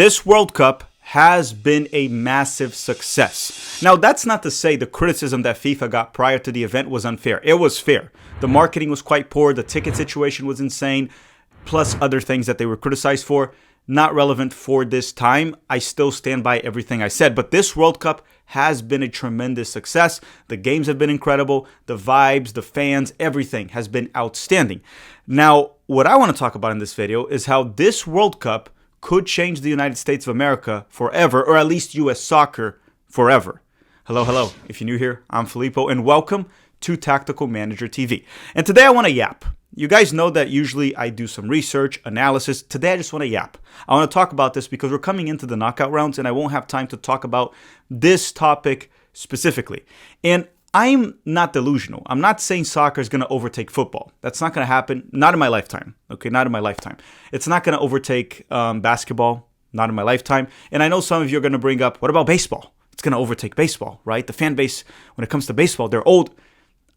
This World Cup has been a massive success. Now, that's not to say the criticism that FIFA got prior to the event was unfair. It was fair. The marketing was quite poor. The ticket situation was insane, plus other things that they were criticized for. Not relevant for this time. I still stand by everything I said. But this World Cup has been a tremendous success. The games have been incredible. The vibes, the fans, everything has been outstanding. Now, what I want to talk about in this video is how this World Cup could change the United States of America forever, or at least U.S. soccer forever. Hello. If you're new here, I'm Filippo, and welcome to Tactical Manager TV. And today I want to yap. You guys know that usually I do some research, analysis. Today I just want to yap. I want to talk about this because we're coming into the knockout rounds and I won't have time to talk about this topic specifically. And I'm not delusional. I'm not saying soccer is going to overtake football. That's not going to happen. Not in my lifetime. Okay, not in my lifetime. It's not going to overtake basketball. Not in my lifetime. And I know some of you are going to bring up, what about baseball? It's going to overtake baseball, right? The fan base, when it comes to baseball, they're old.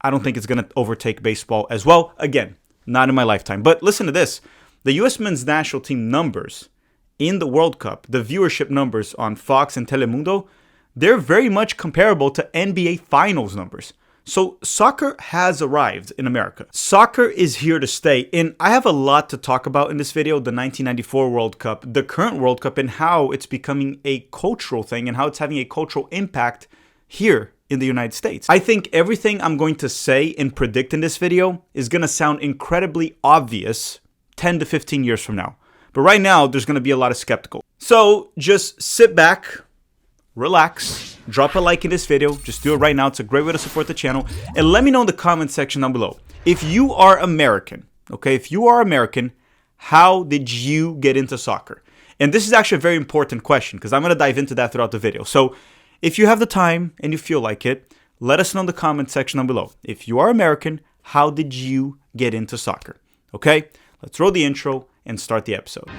I don't think it's going to overtake baseball as well. Again, not in my lifetime. But listen to this. The U.S. men's national team numbers in the World Cup, the viewership numbers on Fox and Telemundo, they're very much comparable to NBA Finals numbers. So soccer has arrived in America. Soccer is here to stay. And I have a lot to talk about in this video. The 1994 World Cup, the current World Cup, and how it's becoming a cultural thing and how it's having a cultural impact here in the United States. I think everything I'm going to say and predict in this video is going to sound incredibly obvious 10 to 15 years from now. But right now, there's going to be a lot of skeptical. So just sit back, relax, drop a like in this video. Just do it right now. It's a great way to support the channel. And let me know in the comment section down below. If you are American, okay, if you are American, how did you get into soccer? And this is actually a very important question because I'm going to dive into that throughout the video. So if you have the time and you feel like it, let us know in the comment section down below. If you are American, how did you get into soccer? Okay, let's roll the intro and start the episode.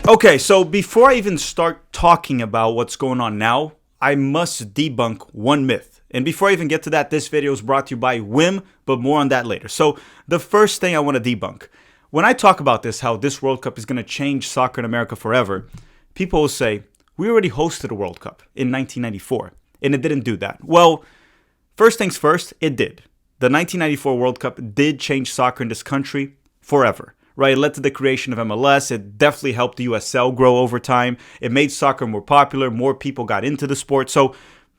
Okay, so before I even start talking about what's going on now, I must debunk one myth. And before I even get to that, this video is brought to you by WiiM, but more on that later. So the first thing I want to debunk, when I talk about this, how this World Cup is going to change soccer in America forever, people will say, we already hosted a World Cup in 1994, and it didn't do that. Well, first things first, it did. The 1994 World Cup did change soccer in this country forever. Right, it led to the creation of MLS. It definitely helped the USL grow over time. It made soccer more popular. More people got into the sport. So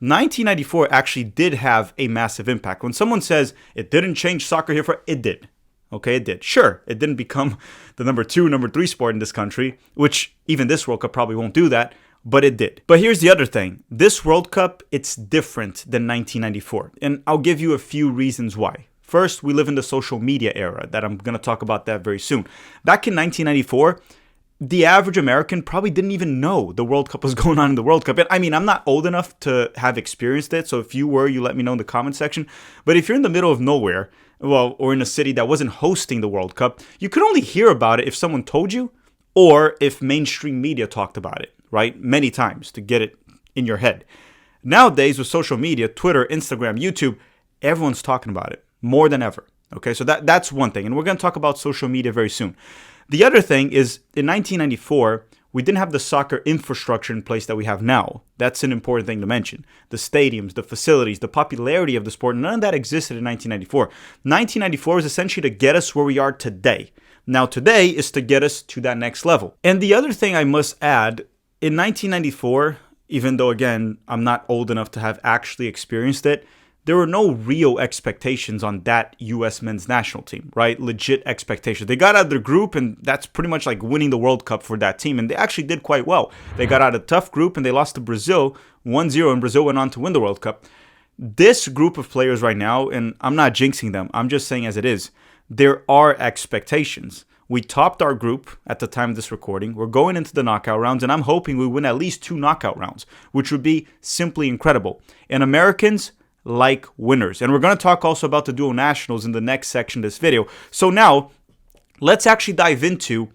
1994 actually did have a massive impact. When someone says it didn't change soccer here, it did. Okay, it did. Sure, it didn't become the number 2, number 3 sport in this country, which even this World Cup probably won't do that, but it did. But here's the other thing. This World Cup, it's different than 1994. And I'll give you a few reasons why. First, we live in the social media era that I'm going to talk about that very soon. Back in 1994, the average American probably didn't even know the World Cup was going on in the World Cup. And I mean, I'm not old enough to have experienced it. So if you were, you let me know in the comment section. But if you're in the middle of nowhere, well, or in a city that wasn't hosting the World Cup, you could only hear about it if someone told you or if mainstream media talked about it, right? Many times to get it in your head. Nowadays, with social media, Twitter, Instagram, YouTube, everyone's talking about it. More than ever. Okay, so that's one thing. And we're going to talk about social media very soon. The other thing is, in 1994, we didn't have the soccer infrastructure in place that we have now. That's an important thing to mention. The stadiums, the facilities, the popularity of the sport, none of that existed in 1994. 1994 is essentially to get us where we are today. Now, today is to get us to that next level. And the other thing I must add, in 1994, even though, again, I'm not old enough to have actually experienced it, there were no real expectations on that U.S. men's national team, right? Legit expectations. They got out of their group, and that's pretty much like winning the World Cup for that team. And they actually did quite well. They got out of a tough group, and they lost to Brazil 1-0, and Brazil went on to win the World Cup. This group of players right now, and I'm not jinxing them, I'm just saying as it is, there are expectations. We topped our group at the time of this recording. We're going into the knockout rounds, and I'm hoping we win at least 2 knockout rounds, which would be simply incredible. And Americans like winners. And we're going to talk also about the dual nationals in the next section of this video. So now, let's actually dive into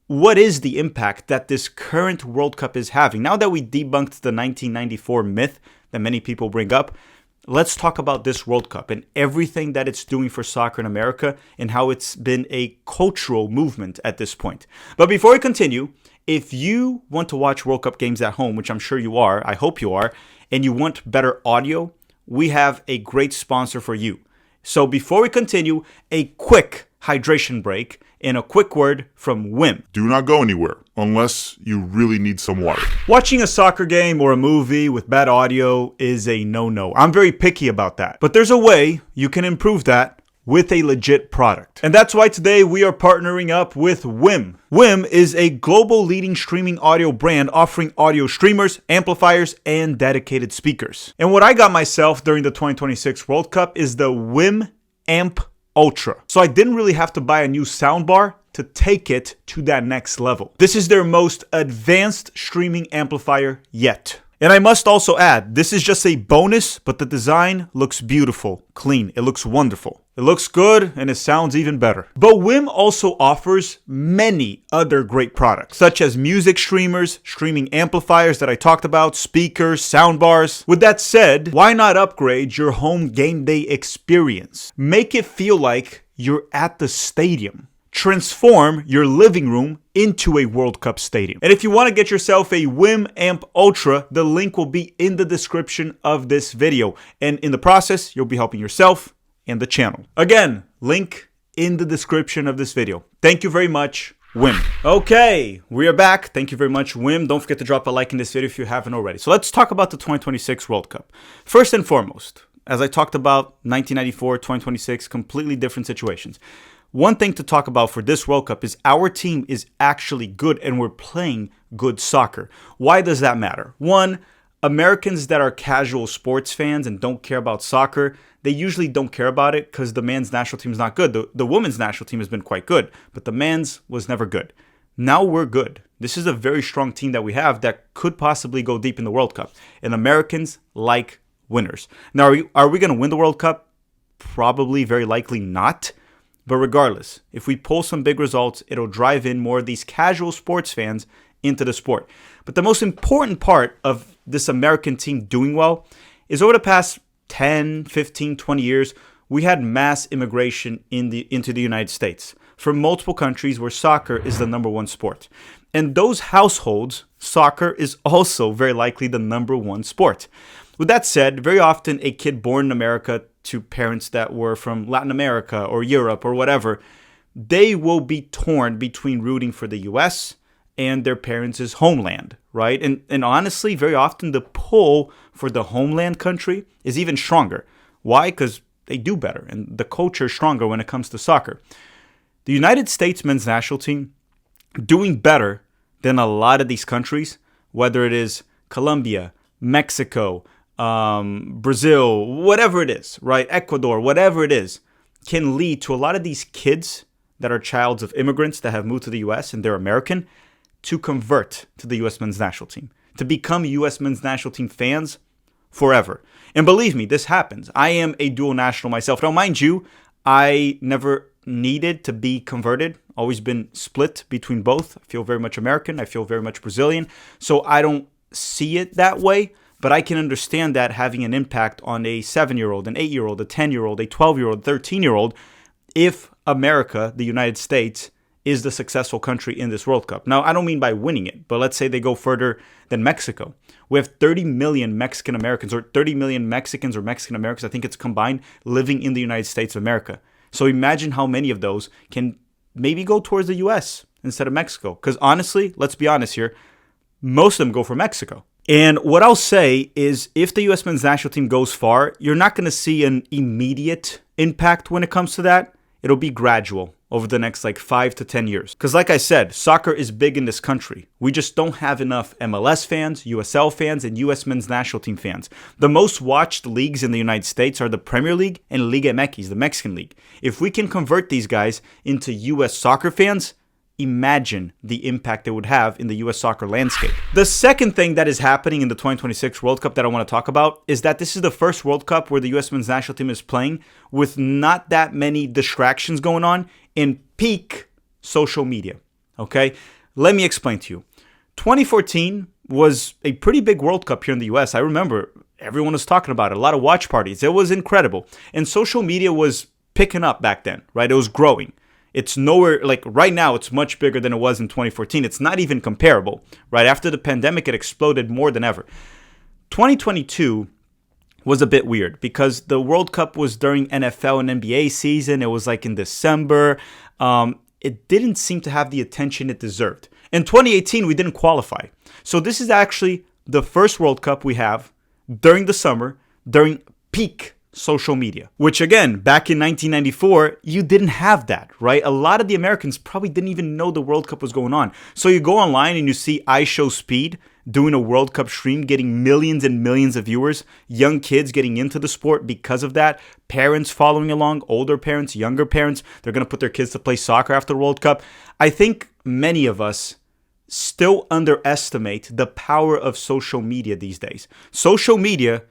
what is the impact that this current World Cup is having? Now that we debunked the 1994 myth that many people bring up, let's talk about this World Cup and everything that it's doing for soccer in America and how it's been a cultural movement at this point. But before we continue, if you want to watch World Cup games at home, which I'm sure you are, I hope you are, and you want better audio, we have a great sponsor for you. So before we continue, a quick hydration break and a quick word from WiiM. Do not go anywhere unless you really need some water. Watching a soccer game or a movie with bad audio is a no-no. I'm very picky about that. But there's a way you can improve that with a legit product. And that's why today we are partnering up with WiiM. WiiM is a global leading streaming audio brand offering audio streamers, amplifiers, and dedicated speakers. And what I got myself during the 2026 World Cup is the WiiM Amp Ultra. So I didn't really have to buy a new soundbar to take it to that next level. This is their most advanced streaming amplifier yet. And I must also add, this is just a bonus, but the design looks beautiful, clean. It looks wonderful. It looks good, and it sounds even better. But WiiM also offers many other great products, such as music streamers, streaming amplifiers that I talked about, speakers, soundbars. With that said, why not upgrade your home game day experience? Make it feel like you're at the stadium. Transform your living room into a World Cup stadium. And if you want to get yourself a WiiM Amp Ultra, the link will be in the description of this video. And in the process, you'll be helping yourself and the channel. Again, link in the description of this video. Thank you very much, WiiM. Okay, we are back. Thank you very much, WiiM. Don't forget to drop a like in this video if you haven't already. So let's talk about the 2026 World Cup. First and foremost, as I talked about 1994, 2026, completely different situations. One thing to talk about for this World Cup is our team is actually good and we're playing good soccer. Why does that matter? One, Americans that are casual sports fans and don't care about soccer, they usually don't care about it because the men's national team is not good. The women's national team has been quite good, but the men's was never good. Now we're good. This is a very strong team that we have that could possibly go deep in the World Cup. And Americans like winners. Now, are we going to win the World Cup? Probably, very likely not. But regardless, if we pull some big results, it'll drive in more of these casual sports fans into the sport. But the most important part of this American team doing well is over the past 10, 15, 20 years, we had mass immigration into the United States from multiple countries where soccer is the number one sport. And those households, soccer is also very likely the number one sport. With that said, very often a kid born in America to parents that were from Latin America or Europe or whatever, they will be torn between rooting for the US and their parents' homeland, right? And honestly, very often the pull for the homeland country is even stronger. Why? Because they do better and the culture is stronger when it comes to soccer. The United States men's national team doing better than a lot of these countries, whether it is Colombia, Mexico, Brazil, whatever it is, right? Ecuador, whatever it is, can lead to a lot of these kids that are childs of immigrants that have moved to the US and they're American to convert to the US men's national team, to become US men's national team fans forever. And believe me, this happens. I am a dual national myself. Now, mind you, I never needed to be converted, always been split between both. I feel very much American. I feel very much Brazilian. So I don't see it that way. But I can understand that having an impact on a 7-year-old, an 8-year-old, a 10-year-old, a 12-year-old, 13-year-old, if America, the United States, is the successful country in this World Cup. Now, I don't mean by winning it, but let's say they go further than Mexico. We have 30 million Mexican Americans, or 30 million Mexicans or Mexican Americans, I think it's combined, living in the United States of America. So imagine how many of those can maybe go towards the US instead of Mexico. Because honestly, let's be honest here, most of them go for Mexico. And what I'll say is if the U.S. men's national team goes far, you're not going to see an immediate impact when it comes to that. It'll be gradual over the next 5 to 10 years. Because like I said, soccer is big in this country. We just don't have enough MLS fans, USL fans, and U.S. men's national team fans. The most watched leagues in the United States are the Premier League and Liga MX, the Mexican league. If we can convert these guys into U.S. soccer fans, imagine the impact it would have in the U.S. soccer landscape. The second thing that is happening in the 2026 World Cup that I want to talk about is that this is the first World Cup where the U.S. men's national team is playing with not that many distractions going on in peak social media, okay? Let me explain to you. 2014 was a pretty big World Cup here in the US. I remember everyone was talking about it, a lot of watch parties. It was incredible. And social media was picking up back then, right? It was growing. It's nowhere, like right now, it's much bigger than it was in 2014. It's not even comparable, right? After the pandemic, it exploded more than ever. 2022 was a bit weird because the World Cup was during NFL and NBA season. It was like in December. It didn't seem to have the attention it deserved. In 2018, we didn't qualify. So this is actually the first World Cup we have during the summer, during peak social media, which again, back in 1994, you didn't have that, right? A lot of the Americans probably didn't even know the World Cup was going on. So you go online and you see iShowSpeed doing a World Cup stream, getting millions and millions of viewers, young kids getting into the sport because of that, parents following along, older parents, younger parents, they're going to put their kids to play soccer after the World Cup. I think many of us still underestimate the power of social media these days. Social media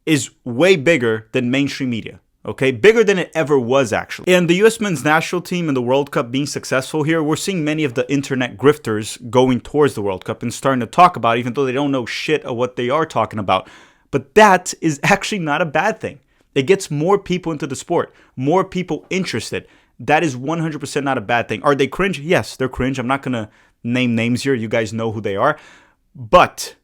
is way bigger than mainstream media, okay? Bigger than it ever was, actually. And the U.S. men's national team and the World Cup being successful here, we're seeing many of the internet grifters going towards the World Cup and starting to talk about it, even though they don't know shit of what they are talking about. But that is actually not a bad thing. It gets more people into the sport, more people interested. That is 100% not a bad thing. Are they cringe? Yes, they're cringe. I'm not going to name names here. You guys know who they are. But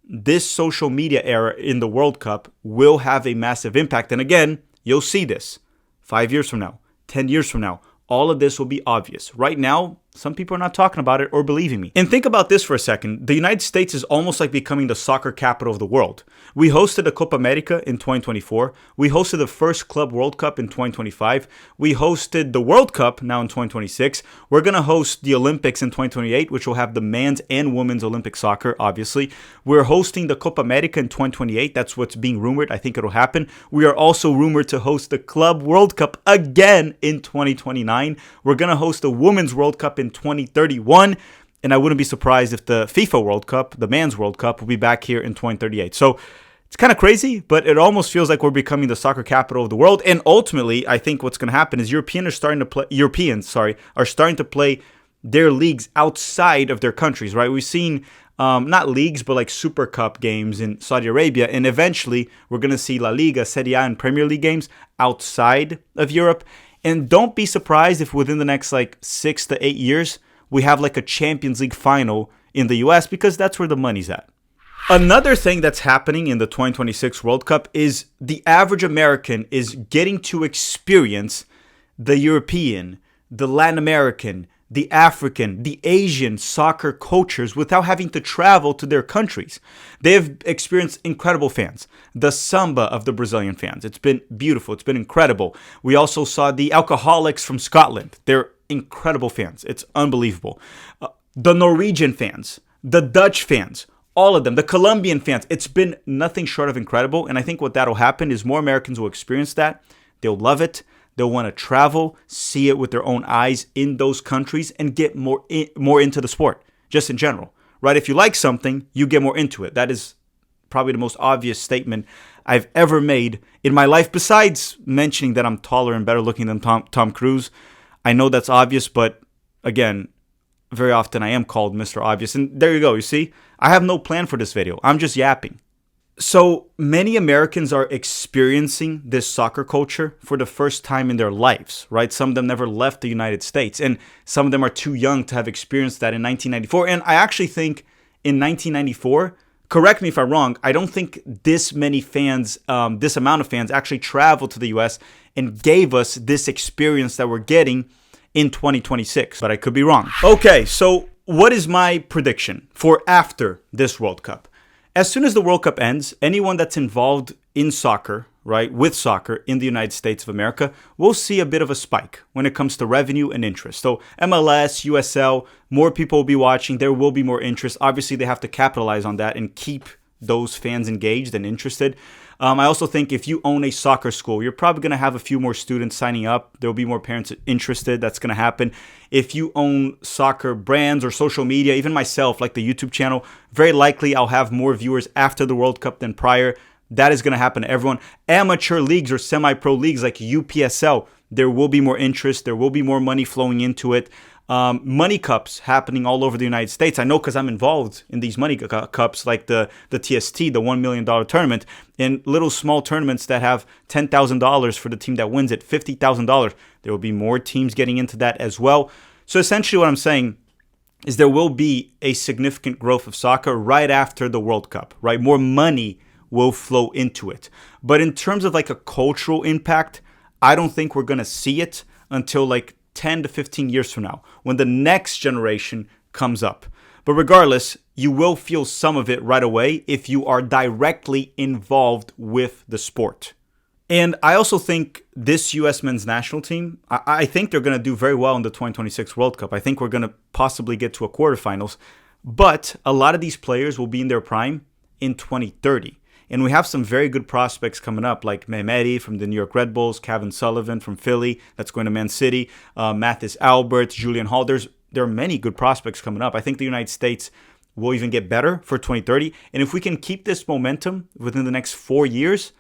this social media era in the World Cup will have a massive impact. And again, you'll see this 5 years from now, 10 years from now. All of this will be obvious. Right now, some people are not talking about it or believing me. And think about this for a second. The United States is almost like becoming the soccer capital of the world. We hosted a Copa America in 2024. We hosted the first Club World Cup in 2025. We hosted the World Cup now in 2026. We're going to host the Olympics in 2028, which will have the men's and women's Olympic soccer, obviously. We're hosting the Copa America in 2028. That's what's being rumored. I think it'll happen. We are also rumored to host the Club World Cup again in 2029. We're going to host the Women's World Cup in 2031. And I wouldn't be surprised if the FIFA World Cup, the Men's World Cup, will be back here in 2038. So it's kind of crazy, but it almost feels like we're becoming the soccer capital of the world. And ultimately, I think what's going to happen is Europeans are starting to play their leagues outside of their countries, right? We've seen not leagues, but like Super Cup games in Saudi Arabia. And eventually, we're going to see La Liga, Serie A, and Premier League games outside of Europe. And don't be surprised if within the next like 6 to 8 years, we have like a Champions League final in the US because that's where the money's at. Another thing that's happening in the 2026 World Cup is the average American is getting to experience the European, the Latin American, the African, the Asian soccer cultures without having to travel to their countries. They have experienced incredible fans. The samba of the Brazilian fans. It's been beautiful. It's been incredible. We also saw the alcoholics from Scotland. They're incredible fans. It's unbelievable. The Norwegian fans, the Dutch fans, all of them, the Colombian fans. It's been nothing short of incredible. And I think what that'll happen is more Americans will experience that. They'll love it. They'll want to travel, see it with their own eyes in those countries, and get more into the sport, just in general, right? If you like something, you get more into it. That is probably the most obvious statement I've ever made in my life, besides mentioning that I'm taller and better looking than Tom Cruise. I know that's obvious, but again, very often I am called Mr. Obvious. And there you go, you see? I have no plan for this video. I'm just yapping. So many Americans are experiencing this soccer culture for the first time in their lives, right? Some of them never left the United States, and some of them are too young to have experienced that in 1994. And I actually think in 1994, correct me if I'm wrong, I don't think this many fans, this amount of fans actually traveled to the US and gave us this experience that we're getting in 2026, but I could be wrong. Okay, so what is my prediction for after this World Cup? As soon as the World Cup ends, anyone that's involved in soccer, right, with soccer in the United States of America, will see a bit of a spike when it comes to revenue and interest. So MLS, USL, more people will be watching. There will be more interest. Obviously, they have to capitalize on that and keep those fans engaged and interested. I also think if you own a soccer school, you're probably going to have a few more students signing up. There will be more parents interested. That's going to happen. If you own soccer brands or social media, even myself, like the YouTube channel, very likely I'll have more viewers after the World Cup than prior. That is going to happen to everyone. Amateur leagues or semi-pro leagues like UPSL, there will be more interest. There will be more money flowing into it. Money cups happening all over the United States. I know because I'm involved in these money cups, like the TST, the $1 million tournament, and little small tournaments that have $10,000 for the team that wins it, $50,000. There will be more teams getting into that as well. So essentially what I'm saying is there will be a significant growth of soccer right after the World Cup, right? More money will flow into it. But in terms of like a cultural impact, I don't think we're going to see it until like 10 to 15 years from now, when the next generation comes up. But regardless, you will feel some of it right away if you are directly involved with the sport. And I also think this U.S. men's national team, I think they're going to do very well in the 2026 World Cup. I think we're going to possibly get to a quarterfinals. But a lot of these players will be in their prime in 2030. And we have some very good prospects coming up, like Mehmeti from the New York Red Bulls, Kevin Sullivan from Philly, that's going to Man City, Mathis Albert, Julian Hall. There are many good prospects coming up. I think the United States will even get better for 2030. And if we can keep this momentum within the next 4 years,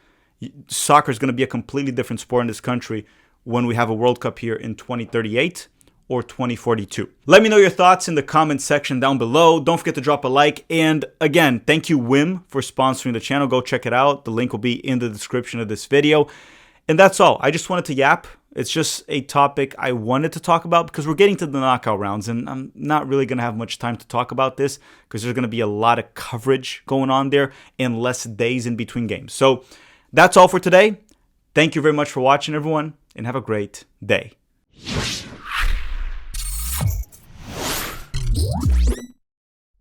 soccer is going to be a completely different sport in this country when we have a World Cup here in 2038 or 2042. Let me know your thoughts in the comment section down below. Don't forget to drop a like. And again, thank you WiiM for sponsoring the channel. Go check it out. The link will be in the description of this video. And that's all. I just wanted to yap. It's just a topic I wanted to talk about because we're getting to the knockout rounds and I'm not really going to have much time to talk about this because there's going to be a lot of coverage going on there and less days in between games. So that's all for today. Thank you very much for watching, everyone, and have a great day.